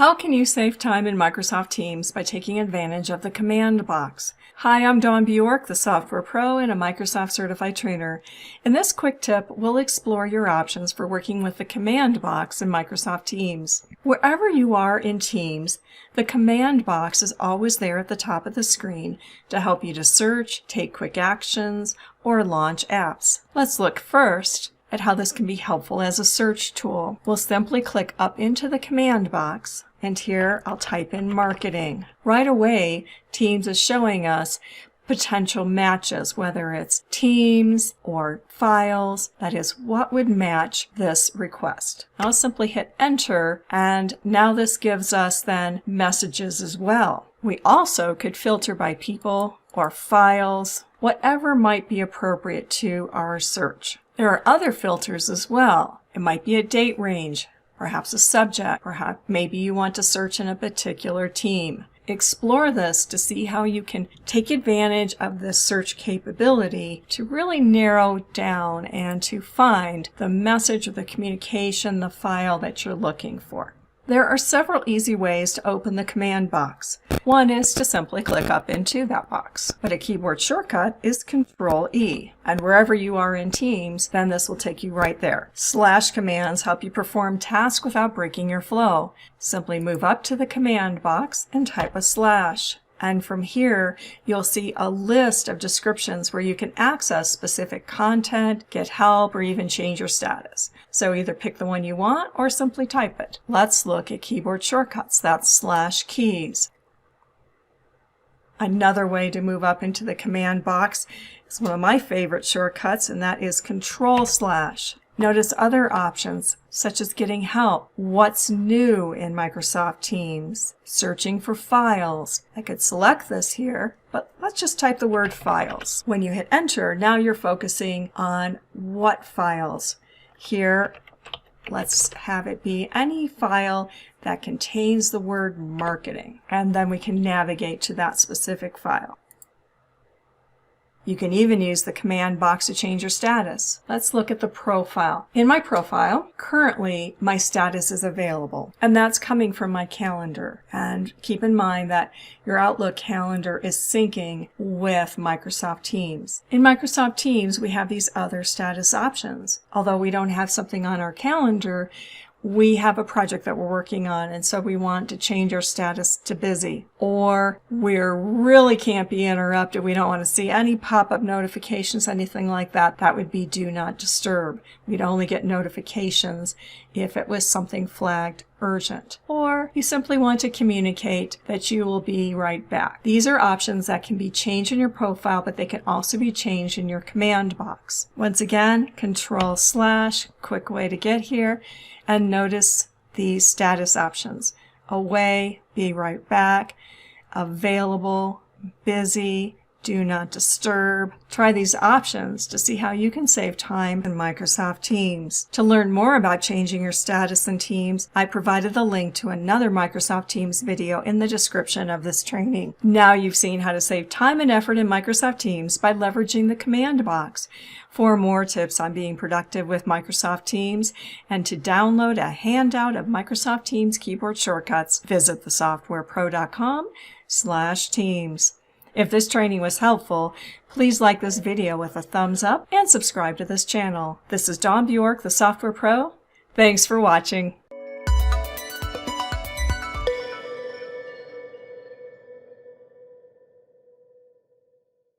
How can you save time in Microsoft Teams by taking advantage of the command box? Hi, I'm Dawn Bjork, the Software Pro and a Microsoft Certified Trainer. In this quick tip, we'll explore your options for working with the command box in Microsoft Teams. Wherever you are in Teams, the command box is always there at the top of the screen to help you to search, take quick actions, or launch apps. Let's look first at how this can be helpful as a search tool. We'll simply click up into the command box, and here I'll type in marketing. Right away, Teams is showing us potential matches, whether it's teams or files, that is what would match this request. I'll simply hit enter, and now this gives us then messages as well. We also could filter by people or files, whatever might be appropriate to our search. There are other filters as well. It might be a date range, perhaps a subject, perhaps maybe you want to search in a particular team. Explore this to see how you can take advantage of this search capability to really narrow down and to find the message or the communication, the file that you're looking for. There are several easy ways to open the command box. One is to simply click up into that box, but a keyboard shortcut is Control-E. And wherever you are in Teams, then this will take you right there. Slash commands help you perform tasks without breaking your flow. Simply move up to the command box and type a slash. And from here, you'll see a list of descriptions where you can access specific content, get help, or even change your status. So either pick the one you want or simply type it. Let's look at keyboard shortcuts. That's slash keys. Another way to move up into the command box is one of my favorite shortcuts, and that is Control slash. Notice other options, such as getting help, what's new in Microsoft Teams, searching for files. I could select this here, but let's just type the word files. When you hit enter, now you're focusing on what files. Here, let's have it be any file that contains the word marketing, and then we can navigate to that specific file. You can even use the command box to change your status. Let's look at the profile. In my profile, currently my status is available, and that's coming from my calendar. And keep in mind that your Outlook calendar is syncing with Microsoft Teams. In Microsoft Teams, we have these other status options. Although we don't have something on our calendar, we have a project that we're working on, and so we want to change our status to busy. Or we really can't be interrupted. We don't want to see any pop-up notifications, anything like that. That would be do not disturb. We'd only get notifications if it was something flagged urgent. Or you simply want to communicate that you will be right back. These are options that can be changed in your profile, but they can also be changed in your command box. Once again, Control slash, quick way to get here. And notice these status options: away, be right back, available, busy, do not disturb. Try these options to see how you can save time in Microsoft Teams. To learn more about changing your status in Teams, I provided the link to another Microsoft Teams video in the description of this training. Now you've seen how to save time and effort in Microsoft Teams by leveraging the command box. For more tips on being productive with Microsoft Teams and to download a handout of Microsoft Teams keyboard shortcuts, visit thesoftwarePro.com/Teams. If this training was helpful, please like this video with a thumbs up and subscribe to this channel. This is Dawn Bjork, the Software Pro. Thanks for watching.